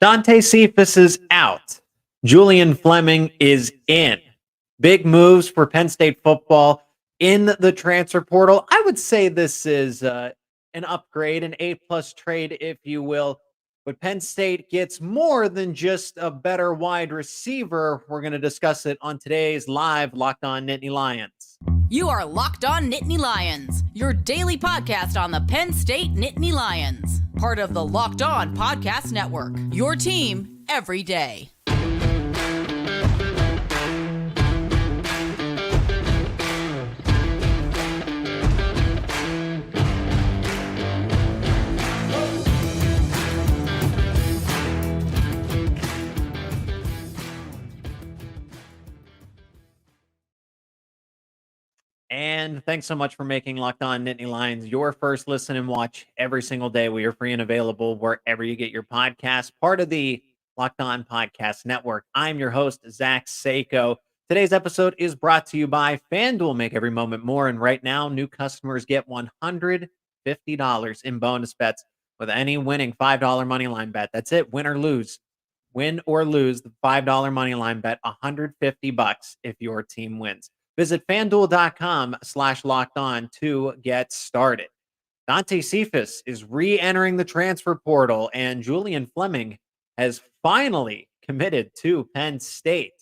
Dante Cephas is out. Julian Fleming is in. Big moves for Penn State football in the transfer portal. I would say this is an upgrade, an A-plus trade, if you will. But Penn State gets more than just a better wide receiver. We're going to discuss it on today's live Locked On Nittany Lions. You are Locked On Nittany Lions, your daily podcast on the Penn State Nittany Lions. Part of the Locked On Podcast Network, your team every day. And thanks so much for making Locked On Nittany Lions your first listen and watch every single day. We are free and available wherever you get your podcasts, part of the Locked On Podcast Network. I'm your host, Zach Seyko. Today's episode is brought to you by FanDuel. Make every moment more. And right now, new customers get $150 in bonus bets with any winning $5 moneyline bet. That's it. Win or lose. Win or lose the $5 moneyline bet, $150 if your team wins. Visit FanDuel.com/lockedon to get started. Dante Cephas is re-entering the transfer portal, and Julian Fleming has finally committed to Penn State.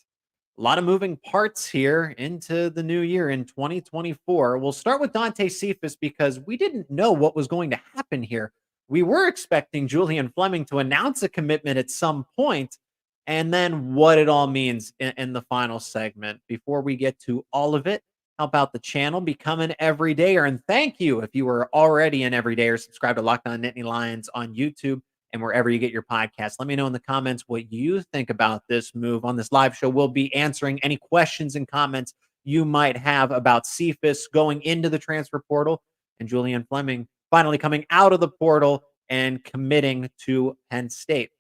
A lot of moving parts here into the new year in 2024. We'll start with Dante Cephas because we didn't know what was going to happen here. We were expecting Julian Fleming to announce a commitment at some point, and then what it all means in the final segment. Before we get to all of it, how about the channel? Become an everydayer. And thank you if you were already an everydayer. Subscribe to Locked On Nittany Lions on YouTube and wherever you get your podcasts. Let me know in the comments what you think about this move. On this live show, we'll be answering any questions and comments you might have about Cephas going into the transfer portal and Julian Fleming finally coming out of the portal and committing to Penn State.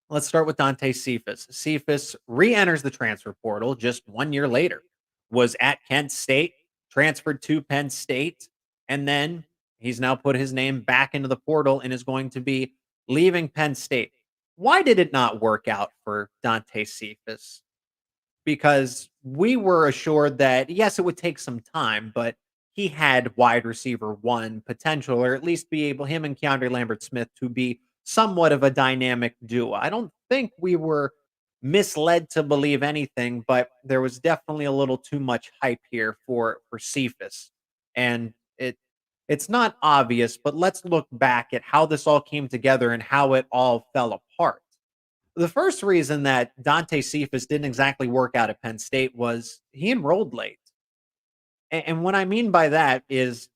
Let's start with Dante Cephas. Cephas re-enters the transfer portal just 1 year later. Was at Kent State, transferred to Penn State, and then he's now put his name back into the portal and is going to be leaving Penn State. Why did it not work out for Dante Cephas? Because we were assured that, yes, it would take some time, but he had wide receiver one potential, or at least be able, him and Keandre Lambert-Smith, to be somewhat of a dynamic duo. I don't think we were misled to believe anything, but there was definitely a little too much hype here for Cephas. And it's not obvious, but let's look back at how this all came together and how it all fell apart. The first reason that Dante Cephas didn't exactly work out at Penn State was he enrolled late. And what I mean by that is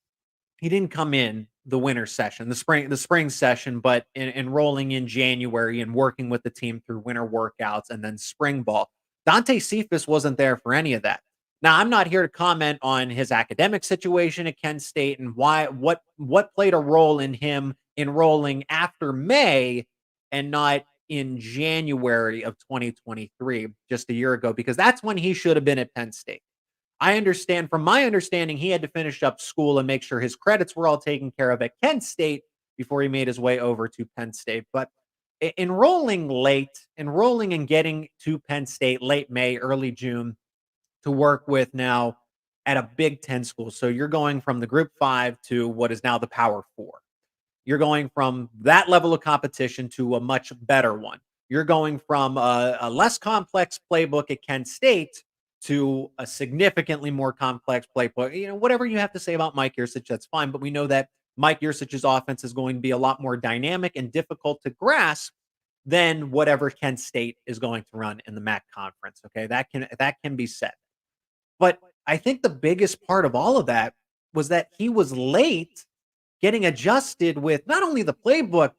he didn't come in the winter session, the spring session, but enrolling in January and working with the team through winter workouts and then spring ball. Dante Cephas wasn't there for any of that. Now, I'm not here to comment on his academic situation at Kent State and what played a role in him enrolling after May and not in January of 2023, just a year ago, because that's when he should have been at Penn State. I understand, from my understanding, he had to finish up school and make sure his credits were all taken care of at Kent State before he made his way over to Penn State. But enrolling and getting to Penn State late May, early June to work with now at a Big Ten school. So you're going from the Group 5 to what is now the Power 4. You're going from that level of competition to a much better one. You're going from a less complex playbook at Kent State to a significantly more complex playbook. You know, whatever you have to say about Mike Yurcich, that's fine. But we know that Mike Yurcich's offense is going to be a lot more dynamic and difficult to grasp than whatever Kent State is going to run in the MAC conference. Okay, that can be said. But I think the biggest part of all of that was that he was late getting adjusted with not only the playbook,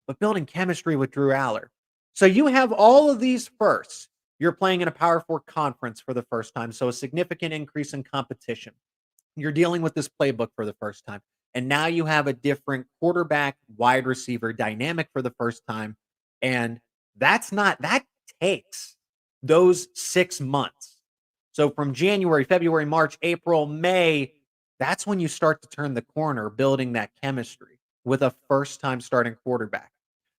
but building chemistry with Drew Aller. So you have all of these firsts. You're playing in a Power 4 conference for the first time, so a significant increase in competition. You're dealing with this playbook for the first time, and now you have a different quarterback, wide receiver dynamic for the first time, and that takes those 6 months. So from January, February, March, April, May, that's when you start to turn the corner, building that chemistry with a first-time starting quarterback.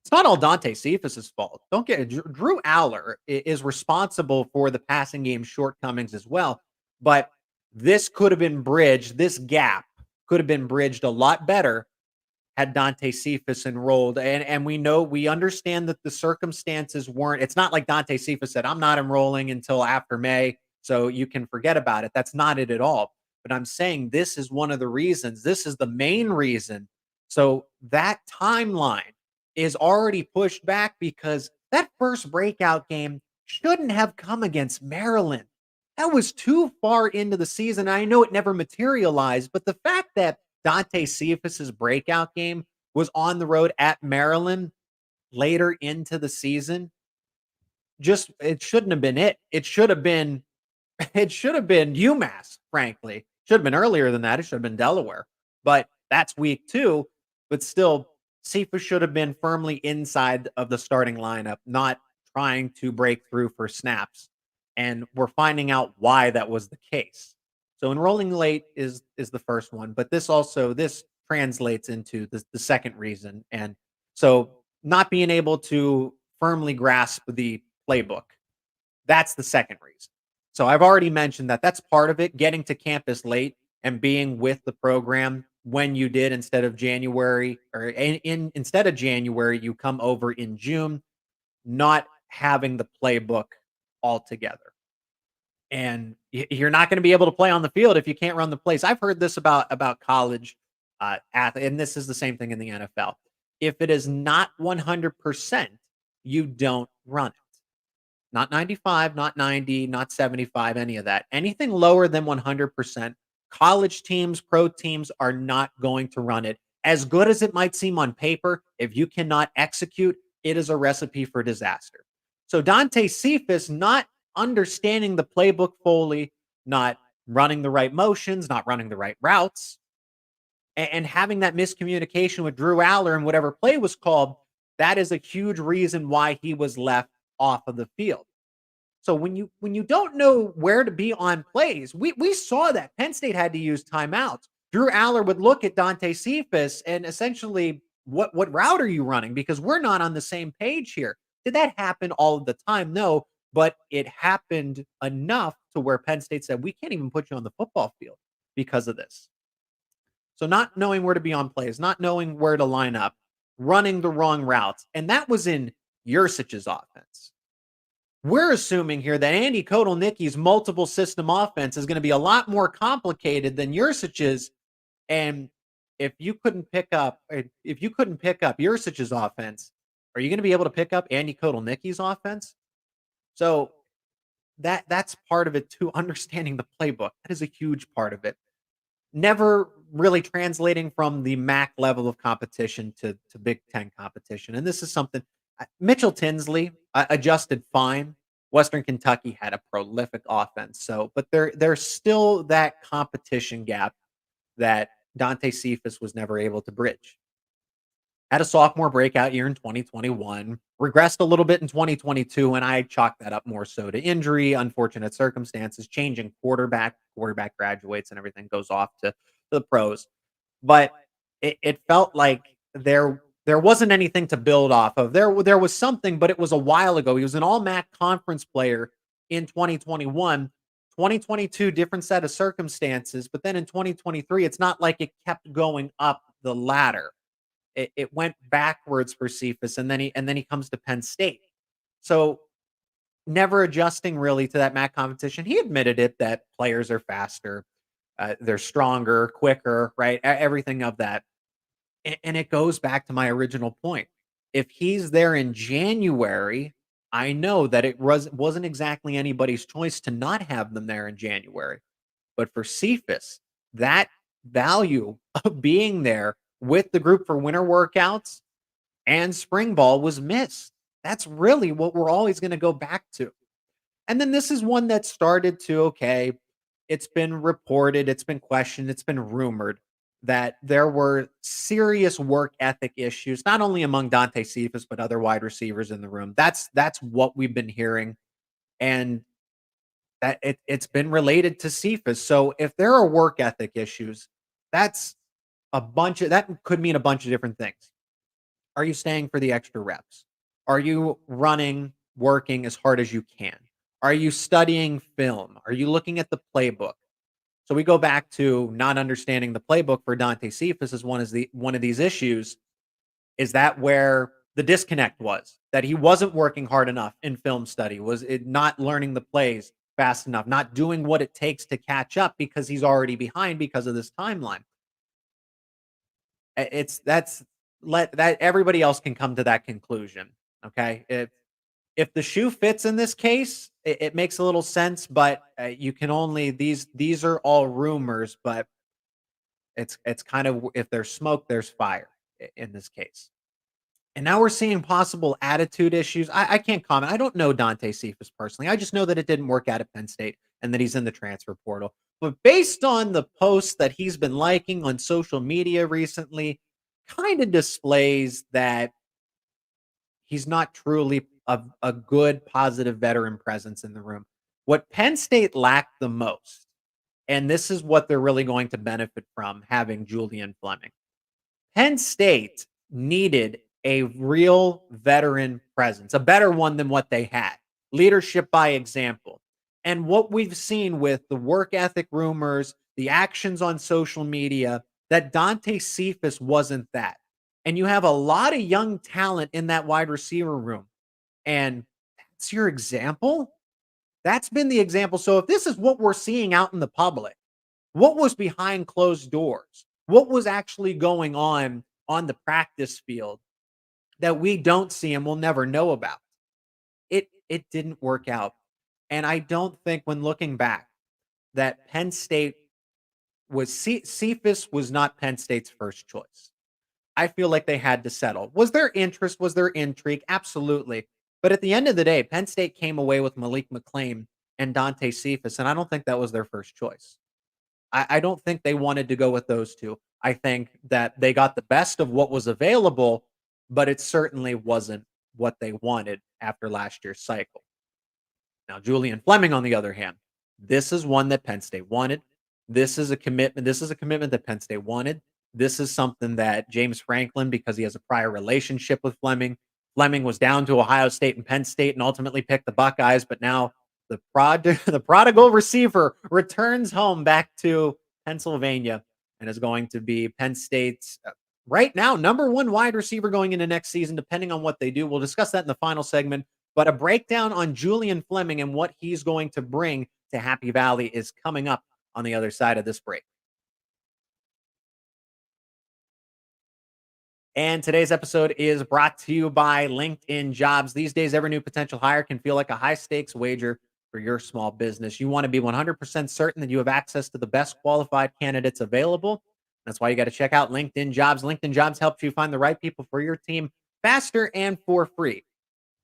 It's not all Dante Cephas' fault. Don't get Drew Aller is responsible for the passing game shortcomings as well. But this could have been bridged. This gap could have been bridged a lot better had Dante Cephas enrolled. And we understand that the circumstances weren't, it's not like Dante Cephas said, I'm not enrolling until after May, so you can forget about it. That's not it at all. But I'm saying this is one of the reasons, this is the main reason. So that timeline is already pushed back because that first breakout game shouldn't have come against Maryland. That was too far into the season. I know it never materialized, but the fact that Dante Cephas' breakout game was on the road at Maryland later into the season, just it shouldn't have been it. It should have been UMass, frankly. Should have been earlier than that. It should have been Delaware. But that's week 2. But still, Cephas should have been firmly inside of the starting lineup, not trying to break through for snaps. And we're finding out why that was the case. So enrolling late is the first one, but this translates into the second reason. And so not being able to firmly grasp the playbook, that's the second reason. So I've already mentioned that that's part of it, getting to campus late and being with the program when you did instead of January, or instead of January, you come over in June, not having the playbook altogether. And you're not going to be able to play on the field if you can't run the plays. I've heard this about college athletes, and this is the same thing in the NFL. If it is not 100%, you don't run it. Not 95, not 90, not 75, any of that. Anything lower than 100%, college teams, pro teams are not going to run it. As good as it might seem on paper, if you cannot execute, it is a recipe for disaster. So Dante Cephas not understanding the playbook fully, not running the right motions, not running the right routes, and having that miscommunication with Drew Aller and whatever play was called, that is a huge reason why he was left off of the field. So when you don't know where to be on plays, we saw that Penn State had to use timeouts. Drew Aller would look at Dante Cephas and essentially, what route are you running? Because we're not on the same page here. Did that happen all of the time? No, but it happened enough to where Penn State said, we can't even put you on the football field because of this. So not knowing where to be on plays, not knowing where to line up, running the wrong routes. And that was in Yursic's offense. We're assuming here that Andy Kotelnicki's multiple system offense is going to be a lot more complicated than Yursic's. And if you couldn't pick up Yursic's offense, are you going to be able to pick up Andy Kotelnicki's offense? So that's part of it too, understanding the playbook. That is a huge part of it. Never really translating from the MAC level of competition to Big Ten competition. And this is something Mitchell Tinsley adjusted fine. Western Kentucky had a prolific offense. So, but there's still that competition gap that Dante Cephas was never able to bridge. Had a sophomore breakout year in 2021, regressed a little bit in 2022, and I chalk that up more so to injury, unfortunate circumstances, changing quarterback graduates, and everything goes off to the pros. But it felt like there wasn't anything to build off of. There was something, but it was a while ago. He was an all-MAC conference player in 2021. 2022, different set of circumstances, but then in 2023, it's not like it kept going up the ladder. It went backwards for Cephas, and then he comes to Penn State. So never adjusting really to that MAC competition. He admitted it that players are faster, they're stronger, quicker, right? Everything of that. And it goes back to my original point. If he's there in January, I know that it wasn't exactly anybody's choice to not have them there in January. But for Cephas, that value of being there with the group for winter workouts and spring ball was missed. That's really what we're always going to go back to. And then this is one that started to, okay, it's been reported, it's been questioned, it's been rumored that there were serious work ethic issues, not only among Dante Cephas, but other wide receivers in the room. That's what we've been hearing. And that it's been related to Cephas. So if there are work ethic issues, that could mean a bunch of different things. Are you staying for the extra reps? Are you working as hard as you can? Are you studying film? Are you looking at the playbook? So we go back to not understanding the playbook for Dante Cephas as one of these issues. Is that where the disconnect was? That he wasn't working hard enough in film study? Was it not learning the plays fast enough? Not doing what it takes to catch up because he's already behind because of this timeline? It's that's let that everybody else can come to that conclusion. Okay. If the shoe fits in this case, it makes a little sense, but you can only these are all rumors, but it's kind of if there's smoke, there's fire in this case. And now we're seeing possible attitude issues. I can't comment. I don't know Dante Cephas personally. I just know that it didn't work out at Penn State and that he's in the transfer portal. But based on the posts that he's been liking on social media recently, kind of displays that he's not truly a good, positive veteran presence in the room. What Penn State lacked the most, and this is what they're really going to benefit from having Julian Fleming. Penn State needed a real veteran presence, a better one than what they had. Leadership by example. And what we've seen with the work ethic rumors, the actions on social media, that Dante Cephas wasn't that. And you have a lot of young talent in that wide receiver room. And that's your example? That's been the example. So if this is what we're seeing out in the public, what was behind closed doors? What was actually going on the practice field that we don't see and we'll never know about? It didn't work out. And I don't think when looking back that Penn State Cephas was not Penn State's first choice. I feel like they had to settle. Was there interest? Was there intrigue? Absolutely. But at the end of the day, Penn State came away with Malik McClain and Dante Cephas, and I don't think that was their first choice. I don't think they wanted to go with those two. I think that they got the best of what was available, but it certainly wasn't what they wanted after last year's cycle. Now, Julian Fleming, on the other hand, this is one that Penn State wanted. This is a commitment. This is a commitment that Penn State wanted. This is something that James Franklin, because he has a prior relationship with Fleming. Fleming was down to Ohio State and Penn State and ultimately picked the Buckeyes, but now the prodigal receiver returns home back to Pennsylvania and is going to be Penn State's right now number one wide receiver going into next season, depending on what they do. We'll discuss that in the final segment. But a breakdown on Julian Fleming and what he's going to bring to Happy Valley is coming up on the other side of this break. And today's episode is brought to you by LinkedIn Jobs. These days, every new potential hire can feel like a high-stakes wager for your small business. You want to be 100% certain that you have access to the best qualified candidates available. That's why you got to check out LinkedIn Jobs. LinkedIn Jobs helps you find the right people for your team faster and for free.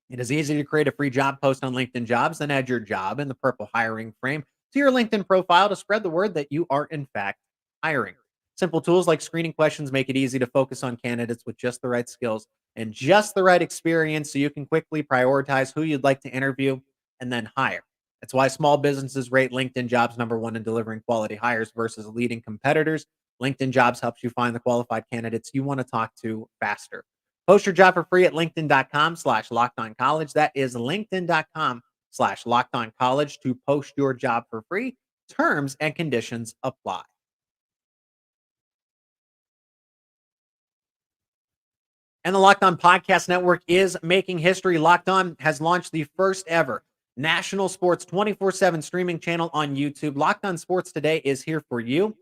It is easy to create a free job post on LinkedIn Jobs, then add your job in the purple hiring frame to your LinkedIn profile to spread the word that you are, in fact, hiring. Simple tools like screening questions make it easy to focus on candidates with just the right skills and just the right experience so you can quickly prioritize who you'd like to interview and then hire. That's why small businesses rate LinkedIn Jobs number one in delivering quality hires versus leading competitors. LinkedIn Jobs helps you find the qualified candidates you want to talk to faster. Post your job for free at linkedin.com/lockedoncollege. That is linkedin.com/lockedoncollege to post your job for free. Terms and conditions apply. And the Locked On Podcast Network is making history. Locked On has launched the first ever national sports 24/7 streaming channel on YouTube. Locked On Sports Today is here for you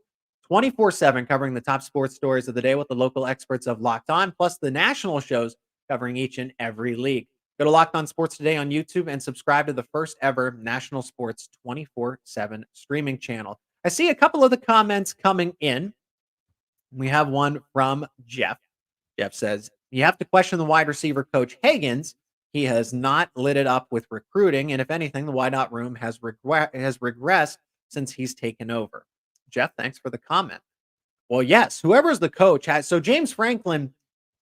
24/7, covering the top sports stories of the day with the local experts of Locked On, plus the national shows covering each and every league. Go to Locked On Sports Today on YouTube and subscribe to the first ever national sports 24/7 streaming channel. I see a couple of the comments coming in. We have one from Jeff. Jeff says, you have to question the wide receiver coach Higgins. He has not lit it up with recruiting, and if anything, the wideout room has regressed since he's taken over. Jeff, thanks for the comment. Well, yes, whoever's the coach has. So James Franklin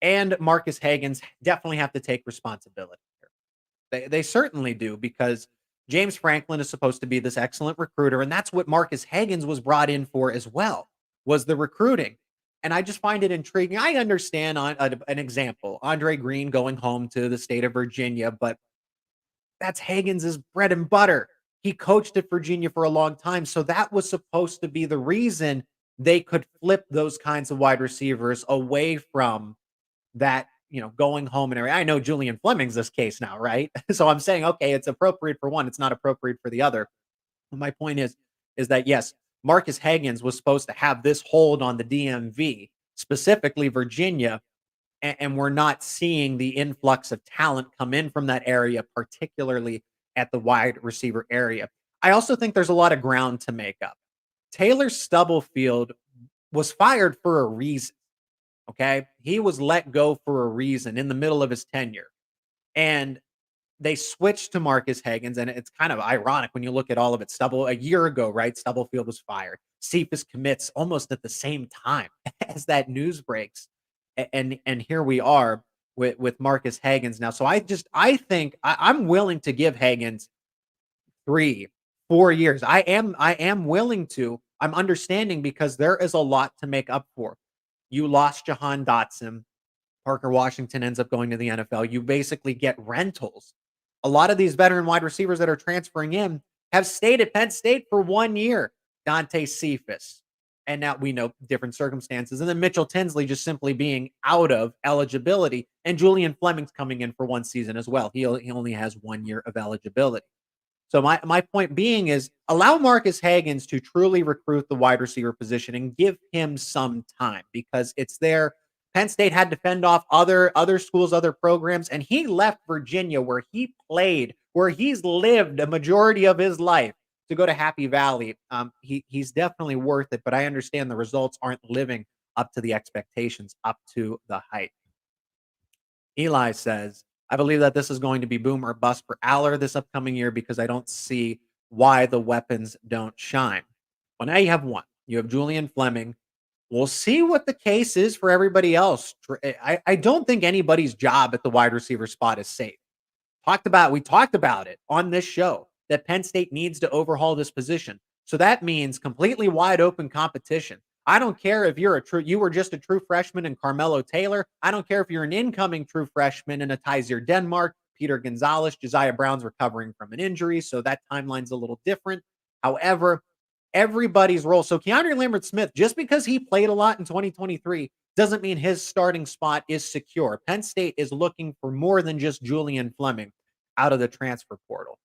and Marcus Higgins definitely have to take responsibility here. They certainly do, because James Franklin is supposed to be this excellent recruiter, and that's what Marcus Higgins was brought in for as well, was the recruiting. And I just find it intriguing. I understand an example, Andre Green going home to the state of Virginia, but that's Hagen's bread and butter. He coached at Virginia for a long time. So that was supposed to be the reason they could flip those kinds of wide receivers away from that, going home and area. I know Julian Fleming's this case now, right? So I'm saying, okay, it's appropriate for one, it's not appropriate for the other. My point is that yes, Marcus Hagens was supposed to have this hold on the DMV, specifically Virginia, and we're not seeing the influx of talent come in from that area, particularly at the wide receiver area. I also think there's a lot of ground to make up. Taylor Stubblefield was fired for a reason. Okay. He was let go for a reason in the middle of his tenure. And they switched to Marcus Hagens, and it's kind of ironic when you look at all of it. A year ago, right? Stubblefield was fired. Cephas commits almost at the same time as that news breaks. And here we are with Marcus Hagens now. So I think I'm willing to give Hagens 3-4 years. I am willing to. I'm understanding because there is a lot to make up for. You lost Jahan Dotson. Parker Washington ends up going to the NFL. You basically get rentals. A lot of these veteran wide receivers that are transferring in have stayed at Penn State for 1 year. Dante Cephas. And now we know different circumstances. And then Mitchell Tinsley just simply being out of eligibility. And Julian Fleming's coming in for 1 season as well. He only has 1 year of eligibility. So my point being is allow Marcus Hagens to truly recruit the wide receiver position and give him some time because it's there. Penn State had to fend off other schools, other programs, and he left Virginia where he played, where he's lived a majority of his life to go to Happy Valley. He's definitely worth it, but I understand the results aren't living up to the expectations, up to the hype. Eli says, I believe that this is going to be boom or bust for Aller this upcoming year because I don't see why the weapons don't shine. Well, now you have one. You have Julian Fleming. We'll see what the case is for everybody else. I don't think anybody's job at the wide receiver spot is safe. We talked about it on this show that Penn State needs to overhaul this position. So that means completely wide open competition. I don't care if you were just a true freshman in Carmelo Taylor. I don't care if you're an incoming true freshman in a Tysier Denmark, Peter Gonzalez, Josiah Brown's recovering from an injury. So that timeline's a little different. However, everybody's role. So Keandre Lambert-Smith, just because he played a lot in 2023, doesn't mean his starting spot is secure. Penn State is looking for more than just Julian Fleming out of the transfer portal.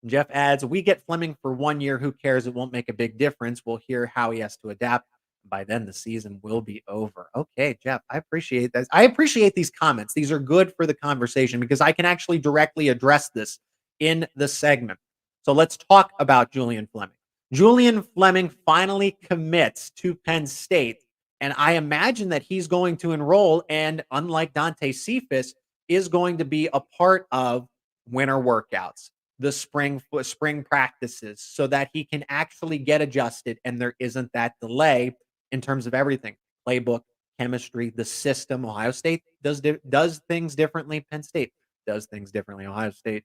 Jeff adds, we get Fleming for 1 year. Who cares? It won't make a big difference. We'll hear how he has to adapt. By then, the season will be over. Okay, Jeff, I appreciate that. I appreciate these comments. These are good for the conversation because I can actually directly address this in the segment. So let's talk about Julian Fleming. Julian Fleming finally commits to Penn State, and I imagine that he's going to enroll and, unlike Dante Cephas, is going to be a part of winter workouts, the spring practices, so that he can actually get adjusted and there isn't that delay in terms of everything. Playbook, chemistry, the system. Ohio State does things differently. Penn State does things differently. Ohio State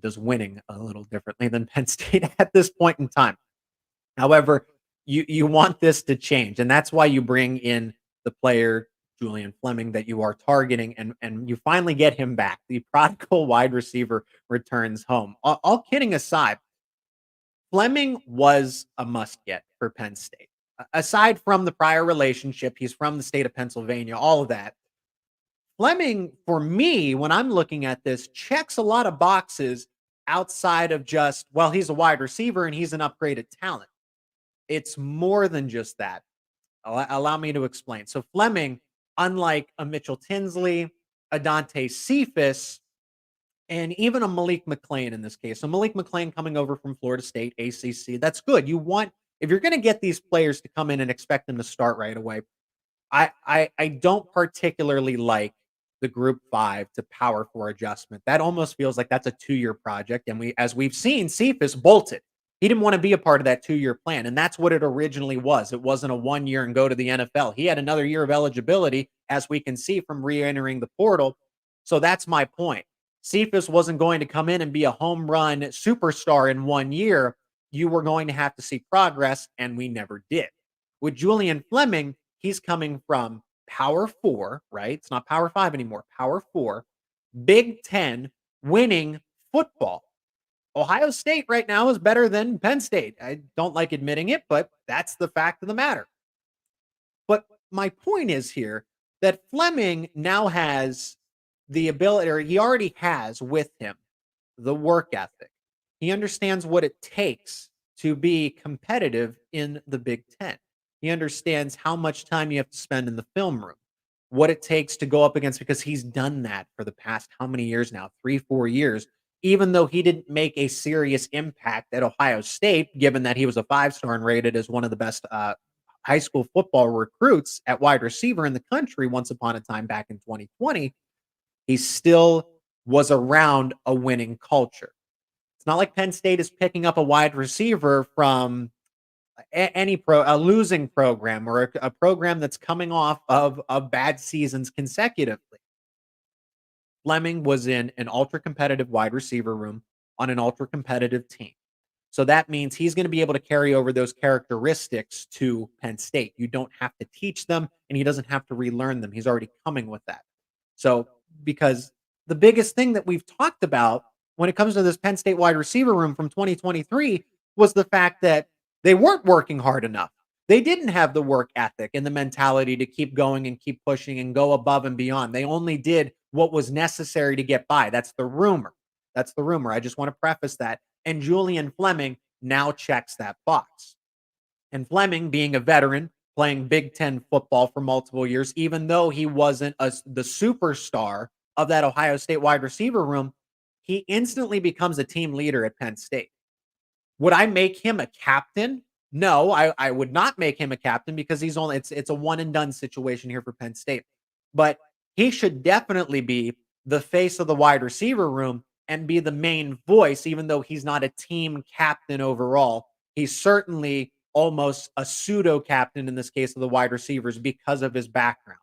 does winning a little differently than Penn State at this point in time. However, you want this to change, and that's why you bring in the player Julian Fleming that you are targeting, and you finally get him back. The prodigal wide receiver returns home. All kidding aside, Fleming was a must-get for Penn State. Aside from the prior relationship, he's from the state of Pennsylvania, all of that. Fleming, for me, when I'm looking at this, checks a lot of boxes outside of just, well, he's a wide receiver and he's an upgraded talent. It's more than just that. Allow me to explain. So Fleming, unlike a Mitchell Tinsley, a Dante Cephas, and even a Malik McClain in this case. So Malik McClain coming over from Florida State, ACC, that's good. If you're going to get these players to come in and expect them to start right away, I don't particularly like the Group 5 to Power 4 adjustment. That almost feels like that's a 2-year project. And as we've seen, Cephas bolted. He didn't want to be a part of that 2-year plan. And that's what it originally was. It wasn't a 1 year and go to the NFL. He had another year of eligibility, as we can see from re-entering the portal. So that's my point. Cephas wasn't going to come in and be a home run superstar in 1 year. You were going to have to see progress, and we never did. With Julian Fleming, he's coming from Power 4, right? It's not Power 5 anymore, Power 4, Big Ten winning football. Ohio State right now is better than Penn State. I don't like admitting it, but that's the fact of the matter. But my point is here that Fleming now has the ability, or he already has with him, the work ethic. He understands what it takes to be competitive in the Big Ten. He understands how much time you have to spend in the film room, what it takes to go up against, because he's done that for the past how many years now? 3, 4 years. Even though he didn't make a serious impact at Ohio State, given that he was a 5-star and rated as one of the best high school football recruits at wide receiver in the country once upon a time back in 2020, he still was around a winning culture. It's not like Penn State is picking up a wide receiver from a losing program or a program that's coming off of bad seasons consecutively. Fleming was in an ultra competitive wide receiver room on an ultra competitive team. So that means he's going to be able to carry over those characteristics to Penn State. You don't have to teach them, and he doesn't have to relearn them. He's already coming with that. So, because the biggest thing that we've talked about when it comes to this Penn State wide receiver room from 2023 was the fact that they weren't working hard enough. They didn't have the work ethic and the mentality to keep going and keep pushing and go above and beyond. They only did what was necessary to get by. That's the rumor. That's the rumor. I just want to preface that. And Julian Fleming now checks that box. And Fleming, being a veteran, playing Big Ten football for multiple years, even though he wasn't the superstar of that Ohio State wide receiver room, he instantly becomes a team leader at Penn State. Would I make him a captain? No, I would not make him a captain because it's a one and done situation here for Penn State. But he should definitely be the face of the wide receiver room and be the main voice, even though he's not a team captain overall. He's certainly almost a pseudo captain in this case of the wide receivers because of his background.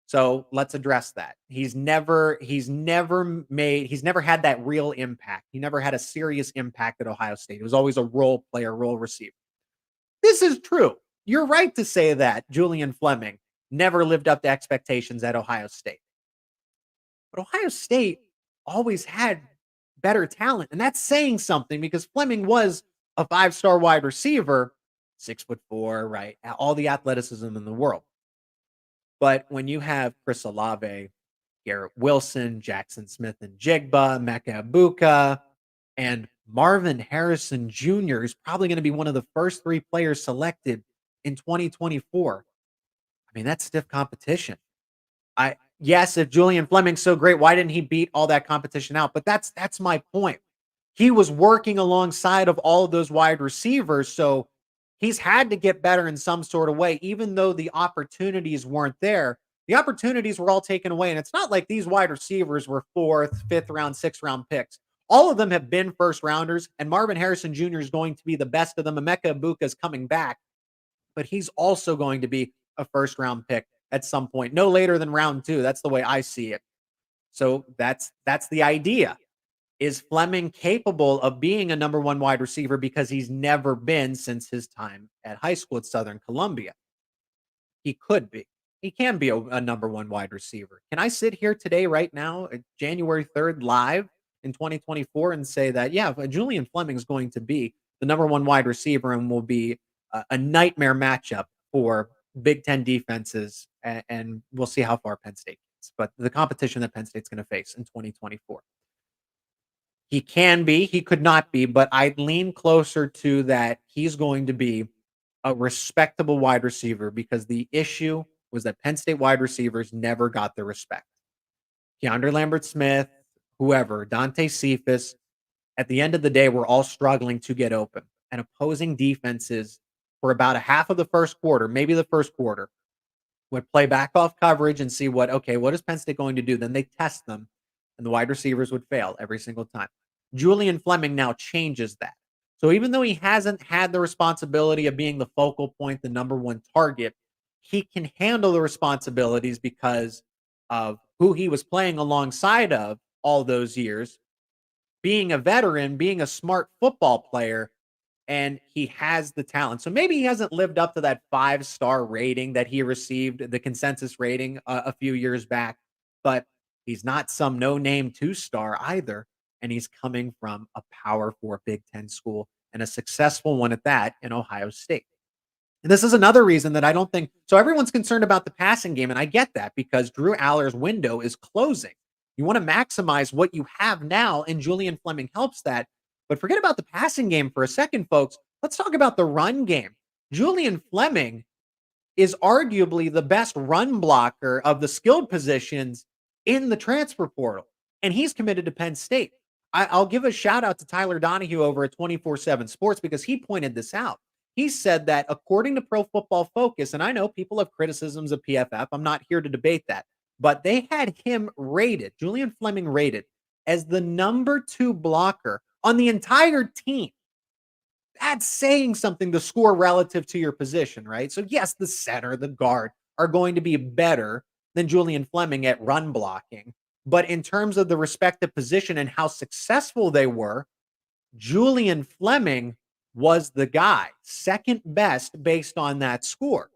So let's address that. He's never had that real impact. He never had a serious impact at Ohio State. He was always a role player, role receiver. This is true. You're right to say that Julian Fleming never lived up to expectations at Ohio State. But Ohio State always had better talent. And that's saying something because Fleming was a 5-star wide receiver, 6'4", right? All the athleticism in the world. But when you have Chris Olave, Garrett Wilson, Jackson Smith and Jigba, Emeka Egbuka, and Marvin Harrison Jr. is probably going to be one of the first 3 players selected in 2024. I mean, that's stiff competition. Yes, if Julian Fleming's so great, why didn't he beat all that competition out? But that's my point. He was working alongside of all of those wide receivers, so he's had to get better in some sort of way, even though the opportunities weren't there. The opportunities were all taken away, and it's not like these wide receivers were 4th, 5th round, 6th round picks. All of them have been first rounders, and Marvin Harrison Jr. is going to be the best of them. Emeka Egbuka is coming back, but he's also going to be a first round pick at some point, no later than round 2. That's the way I see it. So that's the idea. Is Fleming capable of being a number 1 wide receiver because he's never been since his time at high school at Southern Columbia? He could be. He can be a number 1 wide receiver. Can I sit here today, right now, January 3rd, live in 2024 and say that, yeah, Julian Fleming is going to be the number 1 wide receiver and will be a nightmare matchup for Big Ten defenses, and we'll see how far Penn State gets. But the competition that Penn State's going to face in 2024. He can be, he could not be, but I'd lean closer to that he's going to be a respectable wide receiver because the issue was that Penn State wide receivers never got the respect. Keandre Lambert-Smith, whoever, Dante Cephas, at the end of the day, we're all struggling to get open. And opposing defenses for about a half of the first quarter, maybe the first quarter, would play back off coverage and see what is Penn State going to do? Then they test them, and the wide receivers would fail every single time. Julian Fleming now changes that. So even though he hasn't had the responsibility of being the focal point, the number 1 target, he can handle the responsibilities because of who he was playing alongside of all those years, being a veteran, being a smart football player, and he has the talent. So maybe he hasn't lived up to that 5-star rating that he received, the consensus rating a few years back, but he's not some no-name 2-star either. And he's coming from a Power 4 Big Ten school and a successful one at that in Ohio State. And this is another reason that I don't think so. Everyone's concerned about the passing game, and I get that because Drew Aller's window is closing. You want to maximize what you have now, and Julian Fleming helps that. But forget about the passing game for a second, folks. Let's talk about the run game. Julian Fleming is arguably the best run blocker of the skilled positions in the transfer portal, and he's committed to Penn State. I'll give a shout out to Tyler Donahue over at 24/7 Sports because he pointed this out. He said that according to Pro Football Focus, and I know people have criticisms of PFF, I'm not here to debate that, but they had him rated, Julian Fleming rated, as the number 2 blocker on the entire team. That's saying something to score relative to your position, right? So yes, the center, the guard are going to be better than Julian Fleming at run blocking. But in terms of the respective position and how successful they were, Julian Fleming was the guy, second best based on that score.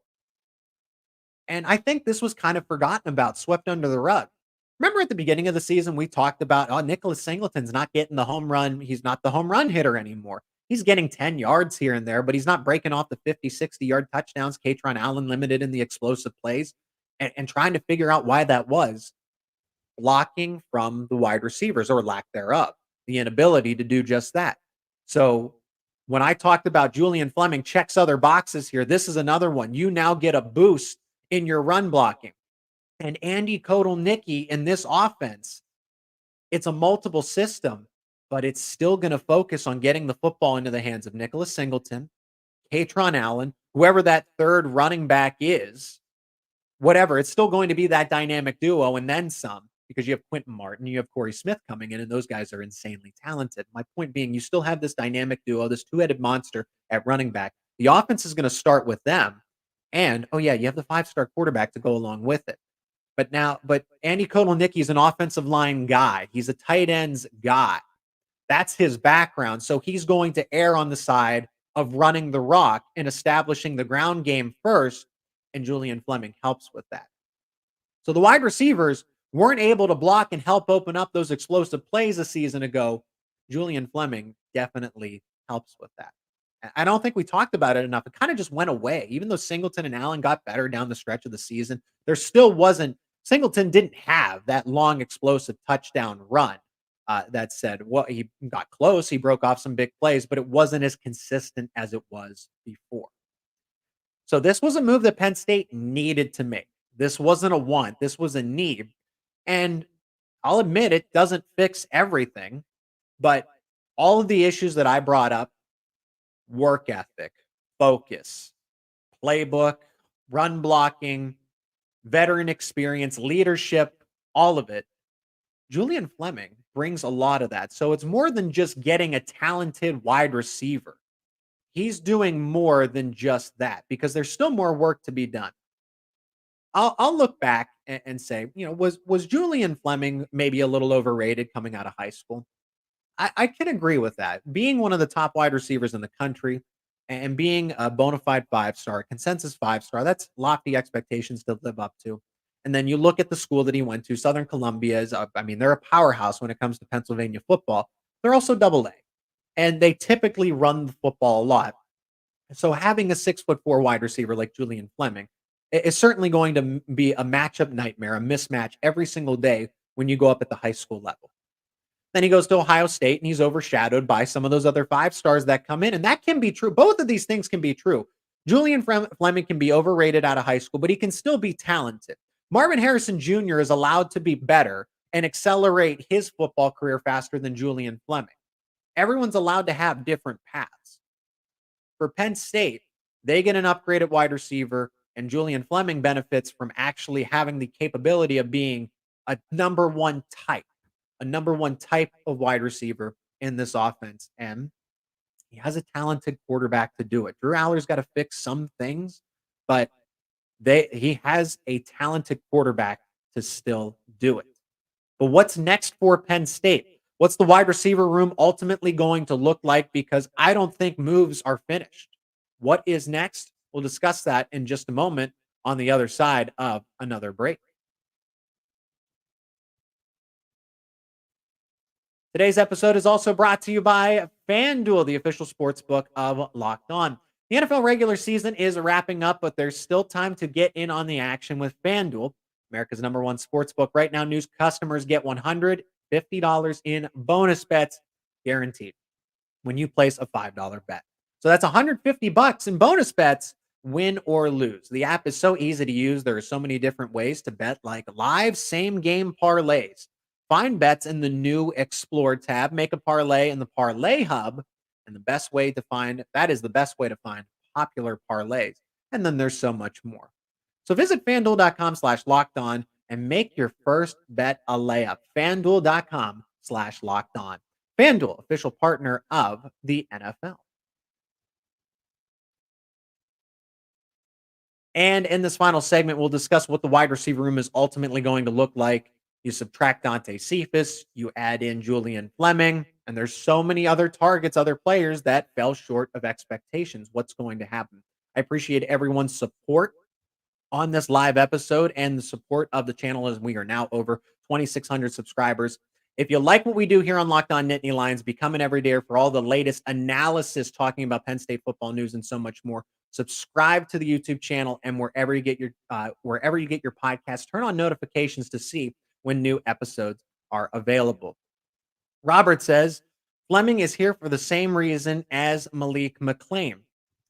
And I think this was kind of forgotten about, swept under the rug. Remember at the beginning of the season, we talked about, oh, Nicholas Singleton's not getting the home run. He's not the home run hitter anymore. He's getting 10 yards here and there, but he's not breaking off the 50, 60-yard touchdowns. Katron Allen limited in the explosive plays, and trying to figure out why that was. Blocking from the wide receivers or lack thereof, the inability to do just that. So when I talked about Julian Fleming checks other boxes here, this is another one. You now get a boost in your run blocking. And Andy Kotelnicki in this offense, it's a multiple system, but it's still going to focus on getting the football into the hands of Nicholas Singleton, Katron Allen, whoever that third running back is, whatever. It's still going to be that dynamic duo and then some, because you have Quentin Martin, you have Corey Smith coming in, and those guys are insanely talented. My point being, you still have this dynamic duo, this two-headed monster at running back. The offense is going to start with them. And, oh yeah, you have the 5-star quarterback to go along with it. But Andy Kotelnicki is an offensive line guy. He's a tight ends guy. That's his background. So he's going to err on the side of running the rock and establishing the ground game first. And Julian Fleming helps with that. So the wide receivers weren't able to block and help open up those explosive plays a season ago. Julian Fleming definitely helps with that. I don't think we talked about it enough. It kind of just went away. Even though Singleton and Allen got better down the stretch of the season, there still wasn't. Singleton didn't have that long explosive touchdown run. That said, well, he got close. He broke off some big plays, but it wasn't as consistent as it was before. So this was a move that Penn State needed to make. This wasn't a want. This was a need. And I'll admit it doesn't fix everything, but all of the issues that I brought up, work ethic, focus, playbook, run blocking, veteran experience, leadership, all of it, Julian Fleming brings a lot of that. So it's more than just getting a talented wide receiver. He's doing more than just that because there's still more work to be done. I'll look back and say, was Julian Fleming maybe a little overrated coming out of high school? I can agree with that. Being one of the top wide receivers in the country and being a bona fide 5-star, consensus 5-star, that's lofty expectations to live up to. And then you look at the school that he went to, Southern Columbia is, they're a powerhouse when it comes to Pennsylvania football. They're also AA, and they typically run the football a lot. So having a 6'4" wide receiver like Julian Fleming is certainly going to be a matchup nightmare, a mismatch every single day when you go up at the high school level. Then he goes to Ohio State and he's overshadowed by some of those other 5-stars that come in. And that can be true. Both of these things can be true. Julian Fleming can be overrated out of high school, but he can still be talented. Marvin Harrison Jr. is allowed to be better and accelerate his football career faster than Julian Fleming. Everyone's allowed to have different paths. For Penn State, they get an upgraded wide receiver, and Julian Fleming benefits from actually having the capability of being a number one type of wide receiver in this offense. And he has a talented quarterback to do it. Drew Aller's got to fix some things, but he has a talented quarterback to still do it. But what's next for Penn State? What's the wide receiver room ultimately going to look like? Because I don't think moves are finished. What is next? We'll discuss that in just a moment on the other side of another break. Today's episode is also brought to you by FanDuel, the official sports book of Locked On. The NFL regular season is wrapping up, but there's still time to get in on the action with FanDuel, America's number one sports book. Right now, new customers get $150 in bonus bets guaranteed when you place a $5 bet. So that's $150 in bonus bets, win or lose. The app is so easy to use. There are so many different ways to bet, like live same game parlays. Find bets in the new Explore tab, make a parlay in the Parlay Hub, and the best way to find that is the best way to find popular parlays. And then there's so much more. So visit fanduel.com/locked on and make your first bet a layup. FanDuel.com/locked on. FanDuel, official partner of the NFL. And in this final segment, we'll discuss what the wide receiver room is ultimately going to look like. You subtract Dante Cephas, you add in Julian Fleming, and there's so many other targets, other players that fell short of expectations. What's going to happen? I appreciate everyone's support on this live episode and the support of the channel as we are now over 2,600 subscribers. If you like what we do here on Locked On Nittany Lions, become an everydayer for all the latest analysis talking about Penn State football news and so much more. Subscribe to the YouTube channel and wherever you get your podcast, turn on notifications to see when new episodes are available. Robert says Fleming is here for the same reason as Malik McClain.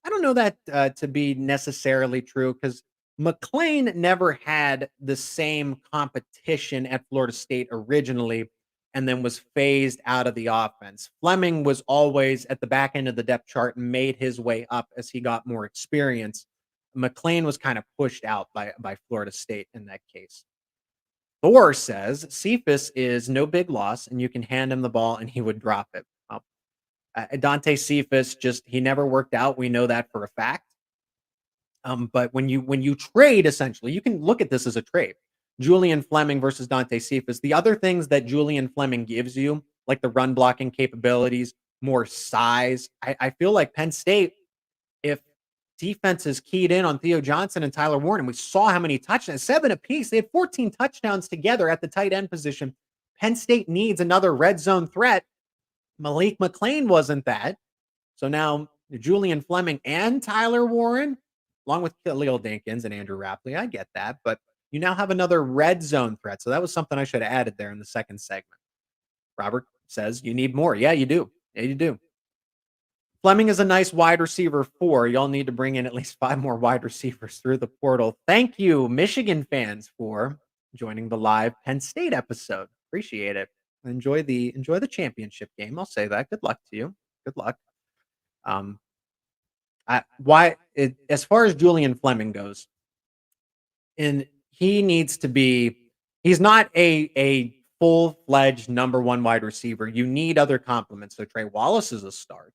I don't know that to be necessarily true because McClain never had the same competition at Florida State originally and then was phased out of the offense. Fleming was always at the back end of the depth chart and made his way up as he got more experience. McClain was kind of pushed out by Florida State in that case. Thor says Cephas is no big loss and you can hand him the ball and he would drop it. Dante Cephas he never worked out. We know that for a fact. But when you trade, essentially, you can look at this as a trade. Julian Fleming versus Dante Cephas. The other things that Julian Fleming gives you, like the run blocking capabilities, more size. I feel like Penn State, if defense is keyed in on Theo Johnson and Tyler Warren, and we saw how many touchdowns, 7 apiece. They had 14 touchdowns together at the tight end position. Penn State needs another red zone threat. Malik McClain wasn't that. So now Julian Fleming and Tyler Warren, along with Khalil Dinkins and Andrew Rapley. I get that, but you now have another red zone threat. So that was something I should have added there in the second segment. Robert says you need more. Yeah, you do. Yeah, you do. Fleming is a nice wide receiver 4. Y'all need to bring in at least 5 more wide receivers through the portal. Thank you, Michigan fans, for joining the live Penn State episode. Appreciate it. Enjoy the championship game. I'll say that. Good luck to you. Good luck. As far as Julian Fleming goes, and he's not a full-fledged number one wide receiver. You need other complements. So Trey Wallace is a start.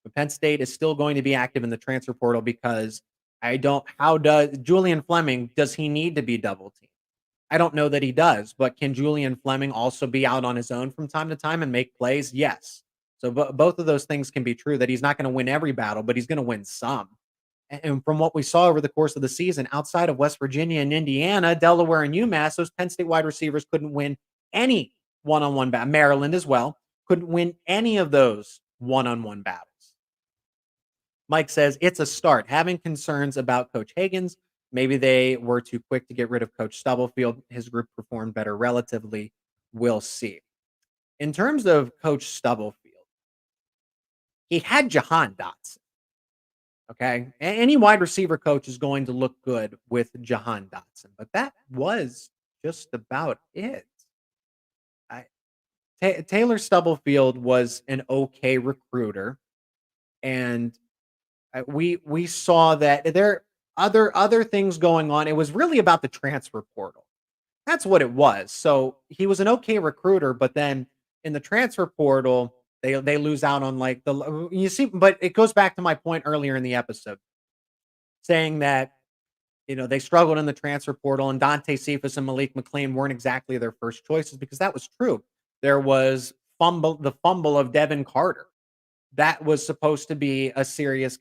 But Penn State is still going to be active in the transfer portal because how does Julian Fleming, does he need to be double teamed? I don't know that he does, but can Julian Fleming also be out on his own from time to time and make plays? Yes. So both of those things can be true, that he's not going to win every battle, but he's going to win some. And from what we saw over the course of the season, outside of West Virginia and Indiana, Delaware and UMass, those Penn State wide receivers couldn't win any one-on-one battle. Maryland as well couldn't win any of those one-on-one battles. Mike says it's a start. Having concerns about Coach Hagan's. Maybe they were too quick to get rid of Coach Stubblefield. His group performed better relatively. We'll see. In terms of Coach Stubblefield, he had Jahan Dotson. Okay. Any wide receiver coach is going to look good with Jahan Dotson, but that was just about it. Taylor Stubblefield was an okay recruiter, and we saw that there are other things going on. It was really about the transfer portal. That's what it was. So he was an okay recruiter, but then in the transfer portal, they lose out on but it goes back to my point earlier in the episode saying that, they struggled in the transfer portal and Dante Cephas and Malik McClain weren't exactly their first choices because that was true. There was fumble of Devin Carter. That was supposed to be a serious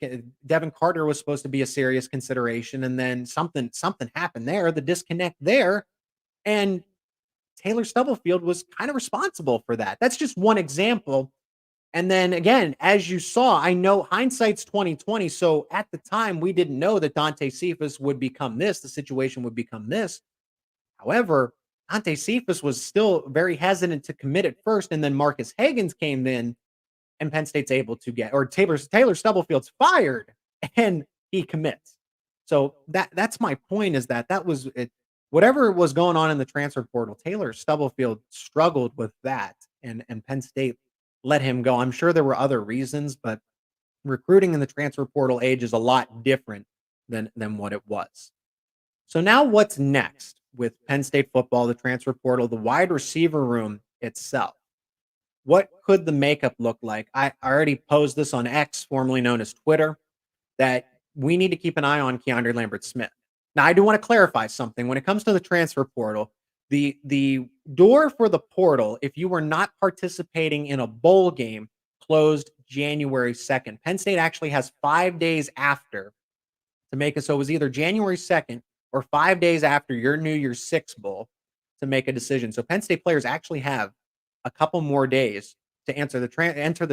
Devin Carter was supposed to be a serious consideration, and then something happened there, the disconnect there, and Taylor Stubblefield was kind of responsible for that. That's just one example. And then again, as you saw, I know hindsight's 2020. So at the time, we didn't know that Dante Cephas would become this. The situation would become this. However, Dante Cephas was still very hesitant to commit at first, and then Marcus Hagans came in, and Penn State's able to get, or Taylor Stubblefield's fired, and he commits. So that's my point, is that was it. Whatever was going on in the transfer portal, Taylor Stubblefield struggled with that, and Penn State let him go. I'm sure there were other reasons, but recruiting in the transfer portal age is a lot different than what it was. So now what's next with Penn State football, the transfer portal, the wide receiver room itself? What could the makeup look like? I already posed this on X, formerly known as Twitter, that we need to keep an eye on Keandre Lambert-Smith. Now, I do want to clarify something. When it comes to the transfer portal, the door for the portal, if you were not participating in a bowl game, closed January 2nd. Penn State actually has 5 days after to make it. So it was either January 2nd or 5 days after your New Year's Six Bowl to make a decision. So Penn State players actually have a couple more days to enter the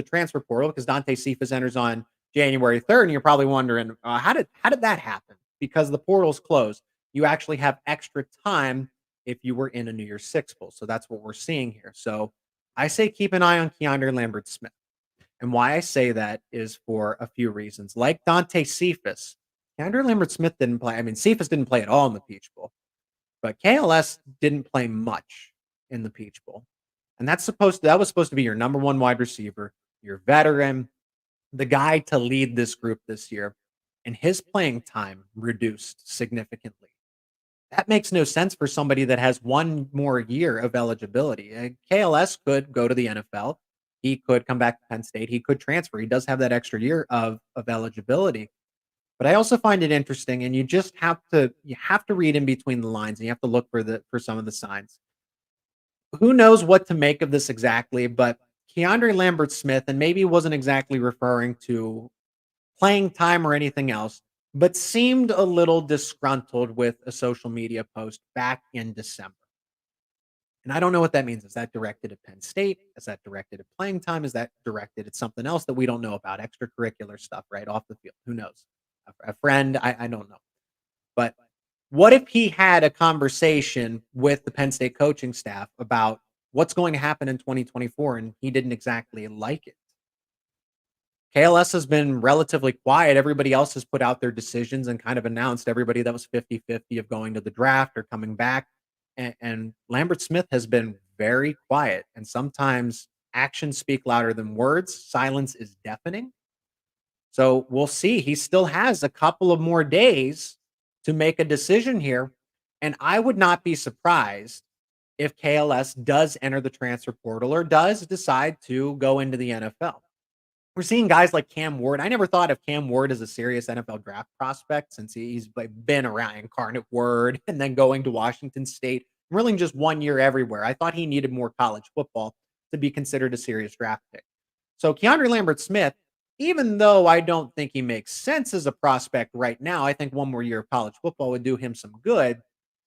transfer portal, because Dante Cephas enters on January 3rd. And you're probably wondering, how did that happen? Because the portal's closed. You actually have extra time if you were in a New Year's Six Bowl. So that's what we're seeing here. So I say keep an eye on Keandre Lambert-Smith. And why I say that is for a few reasons. Like Dante Cephas, Keandre Lambert-Smith didn't play. I mean, Cephas didn't play at all in the Peach Bowl, but KLS didn't play much in the Peach Bowl. And that was supposed to be your number one wide receiver, your veteran, the guy to lead this group this year. And his playing time reduced significantly. That makes no sense for somebody that has one more year of eligibility. KLS could go to the NFL. He could come back to Penn State. He could transfer. He does have that extra year of eligibility. But I also find it interesting, and you have to read in between the lines, and you have to look for some of the signs. Who knows what to make of this exactly, but Keandre Lambert-Smith, and maybe he wasn't exactly referring to playing time or anything else, but seemed a little disgruntled with a social media post back in December. And I don't know what that means. Is that directed at Penn State? Is that directed at playing time? Is that directed at something else that we don't know about? Extracurricular stuff, right? Off the field. Who knows? A friend? I don't know. But what if he had a conversation with the Penn State coaching staff about what's going to happen in 2024, and he didn't exactly like it? KLS has been relatively quiet. Everybody else has put out their decisions and kind of announced everybody that was 50-50 of going to the draft or coming back. And Lambert-Smith has been very quiet. And sometimes actions speak louder than words. Silence is deafening. So we'll see. He still has a couple of more days to make a decision here. And I would not be surprised if KLS does enter the transfer portal or does decide to go into the NFL. We're seeing guys like Cam Ward. I never thought of Cam Ward as a serious NFL draft prospect, since he's been around Incarnate Word and then going to Washington State, really just 1 year everywhere. I thought he needed more college football to be considered a serious draft pick. So Keandre Lambert-Smith, even though I don't think he makes sense as a prospect right now, I think one more year of college football would do him some good.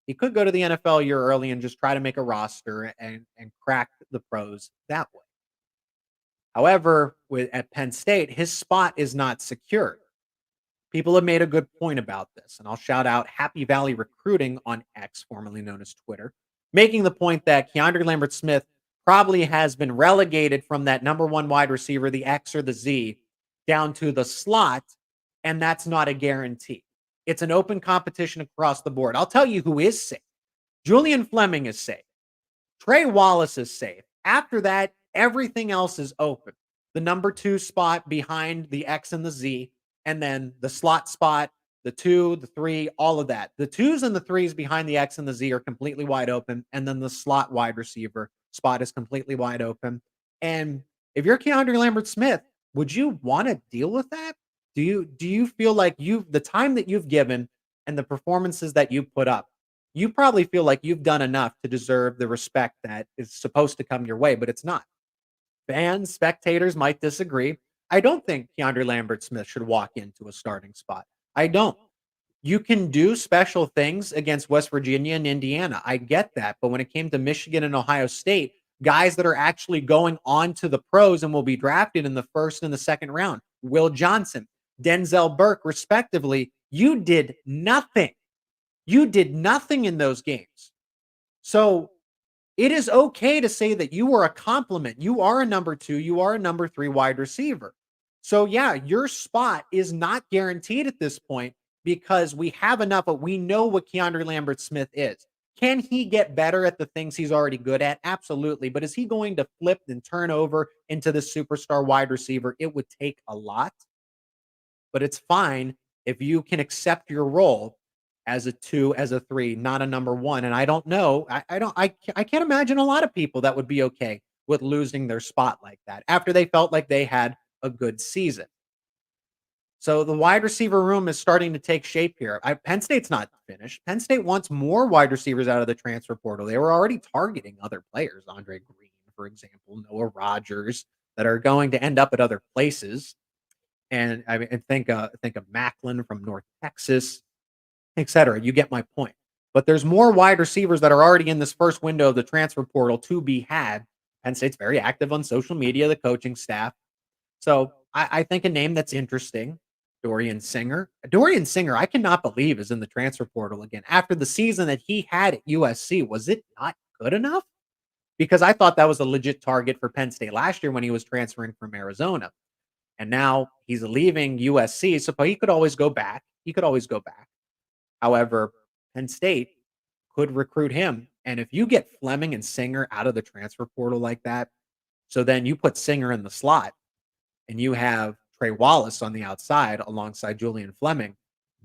He could go to the NFL a year early and just try to make a roster and crack the pros that way. However, at Penn State, his spot is not secured. People have made a good point about this, and I'll shout out Happy Valley Recruiting on X, formerly known as Twitter, making the point that Keandre Lambert-Smith probably has been relegated from that number one wide receiver, the X or the Z, down to the slot, and that's not a guarantee. It's an open competition across the board. I'll tell you who is safe. Julian Fleming is safe. Trey Wallace is safe. After that, everything else is open. The number 2 spot behind the X and the Z, and then the slot spot, the 2, the 3, all of that. The 2s and the 3s behind the X and the Z are completely wide open, and then the slot wide receiver spot is completely wide open. And if you're Keandre Lambert-Smith, would you want to deal with that? Do you feel like the time that you've given and the performances that you put up, you probably feel like you've done enough to deserve the respect that is supposed to come your way, but it's not. fans, spectators might disagree. I don't think Keandre Lambert-Smith should walk into a starting spot. I don't. You can do special things against West Virginia and Indiana. I get that. But when it came to Michigan and Ohio State, guys that are actually going on to the pros and will be drafted in the first and the second round, Will Johnson, Denzel Burke, respectively, you did nothing. You did nothing in those games. So it is okay to say that you were a compliment. You are a number 2. You are a number 3 wide receiver. So yeah, your spot is not guaranteed at this point because we have enough, but we know what Keandre Lambert-Smith is. Can he get better at the things he's already good at? Absolutely. But is he going to flip and turn over into the superstar wide receiver? It would take a lot, but it's fine if you can accept your role as a 2, as a 3, not a number 1. And I don't know. I can't imagine a lot of people that would be okay with losing their spot like that after they felt like they had a good season. So the wide receiver room is starting to take shape here. Penn State's not finished. Penn State wants more wide receivers out of the transfer portal. They were already targeting other players, Andre Green, for example, Noah Rogers, that are going to end up at other places. And I mean, think of Macklin from North Texas, etc. You get my point. But there's more wide receivers that are already in this first window of the transfer portal to be had. Penn State's very active on social media, the coaching staff. So I think a name that's interesting, Dorian Singer. Dorian Singer, I cannot believe, is in the transfer portal again. After the season that he had at USC, was it not good enough? Because I thought that was a legit target for Penn State last year when he was transferring from Arizona. And now he's leaving USC, so he could always go back. He could always go back. However, Penn State could recruit him. And if you get Fleming and Singer out of the transfer portal like that, so then you put Singer in the slot and you have Trey Wallace on the outside alongside Julian Fleming.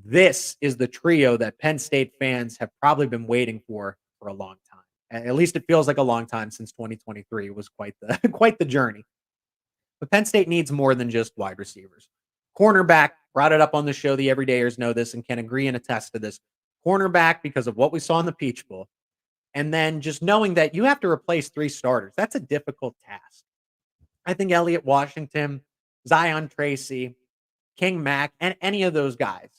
This is the trio that Penn State fans have probably been waiting for a long time. At least it feels like a long time, since 2023 was quite the journey. But Penn State needs more than just wide receivers. Cornerback, brought it up on the show. The everydayers know this and can agree and attest to this. Cornerback, because of what we saw in the Peach Bowl. And then just knowing that you have to replace 3 starters. That's a difficult task. I think Elliott Washington, Zion Tracy, King Mack, and any of those guys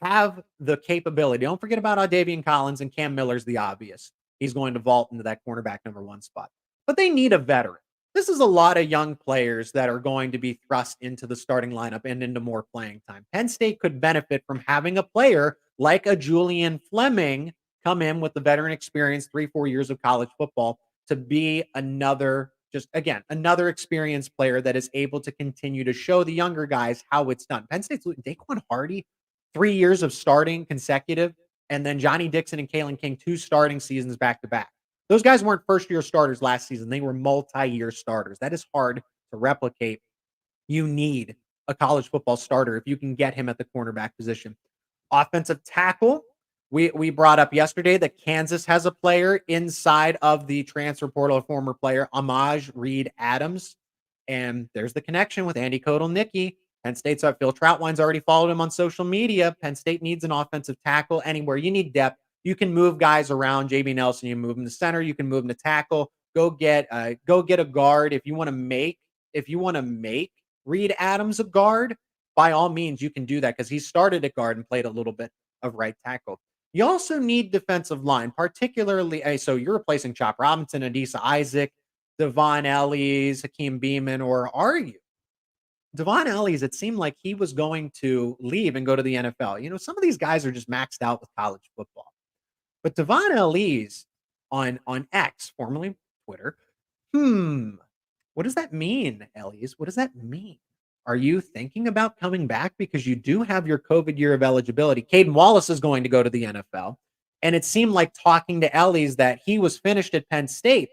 have the capability. Don't forget about Davian Collins, and Cam Miller's the obvious. He's going to vault into that cornerback number 1 spot. But they need a veteran. This is a lot of young players that are going to be thrust into the starting lineup and into more playing time. Penn State could benefit from having a player like a Julian Fleming come in with the veteran experience, 3-4 years of college football, to be another experienced player that is able to continue to show the younger guys how it's done. Penn State's Daquan Hardy, 3 years of starting consecutive, and then Johnny Dixon and Kalen King, 2 starting seasons back to back. Those guys weren't first-year starters last season. They were multi-year starters. That is hard to replicate. You need a college football starter if you can get him at the cornerback position. Offensive tackle, we brought up yesterday that Kansas has a player inside of the transfer portal, a former player, Amaj Reed Adams. And there's the connection with Andy Kotelnicki. Penn State's Phil Troutwine's already followed him on social media. Penn State needs an offensive tackle anywhere. You need depth. You can move guys around. JB Nelson, you move him to center. You can move him to tackle. Go get a guard. If you want to make Reed Adams a guard, by all means, you can do that, because he started at guard and played a little bit of right tackle. You also need defensive line, particularly. So you're replacing Chop Robinson, Adisa Isaac, Devon Ellies, Hakeem Beamon, or are you? Devon Ellies, it seemed like he was going to leave and go to the NFL. Some of these guys are just maxed out with college football. But Devon Ellies on X, formerly Twitter, what does that mean, Ellies? What does that mean? Are you thinking about coming back? Because you do have your COVID year of eligibility. Caden Wallace is going to go to the NFL. And it seemed like, talking to Ellies, that he was finished at Penn State.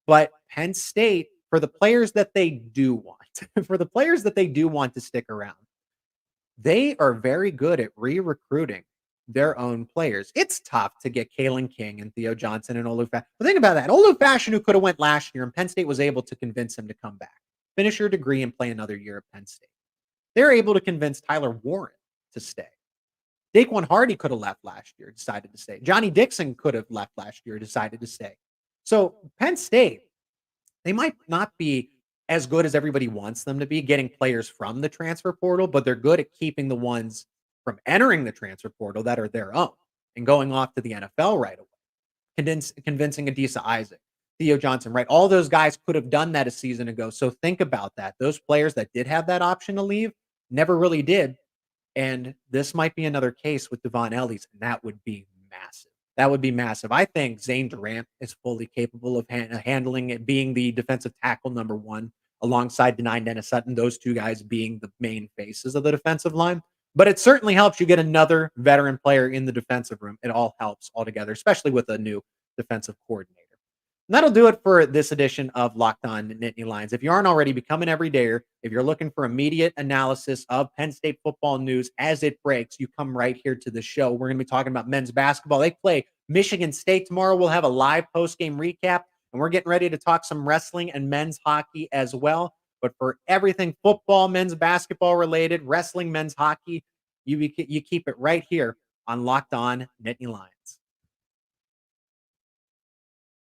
But Penn State, for the players that they do want, to stick around, they are very good at re-recruiting their own players. It's tough to get Kalen King and Theo Johnson and Olu Fashion. But think about that. Olu Fashion, who could have went last year, and Penn State was able to convince him to come back, finish your degree, and play another year at Penn State. They're able to convince Tyler Warren to stay. Daquan Hardy could have left last year, decided to stay. Johnny Dixon could have left last year, decided to stay. So Penn State, they might not be as good as everybody wants them to be, getting players from the transfer portal, but they're good at keeping the ones from entering the transfer portal that are their own and going off to the NFL right away. Convincing Adisa Isaac, Theo Johnson, right? All those guys could have done that a season ago. So think about that. Those players that did have that option to leave never really did. And this might be another case with Devon Ellis, and that would be massive. That would be massive. I think Zane Durant is fully capable of handling it, being the defensive tackle number one alongside Denine Dennis Sutton, those two guys being the main faces of the defensive line. But it certainly helps you get another veteran player in the defensive room. It all helps altogether, especially with a new defensive coordinator. And that'll do it for this edition of Locked On Nittany Lions. If you aren't already, become an everydayer. If you're looking for immediate analysis of Penn State football news as it breaks, you come right here to the show. We're going to be talking about men's basketball. They play Michigan State tomorrow. We'll have a live post-game recap, and we're getting ready to talk some wrestling and men's hockey as well. But for everything football, men's basketball related, wrestling, men's hockey, you keep it right here on Locked On Nittany Lions.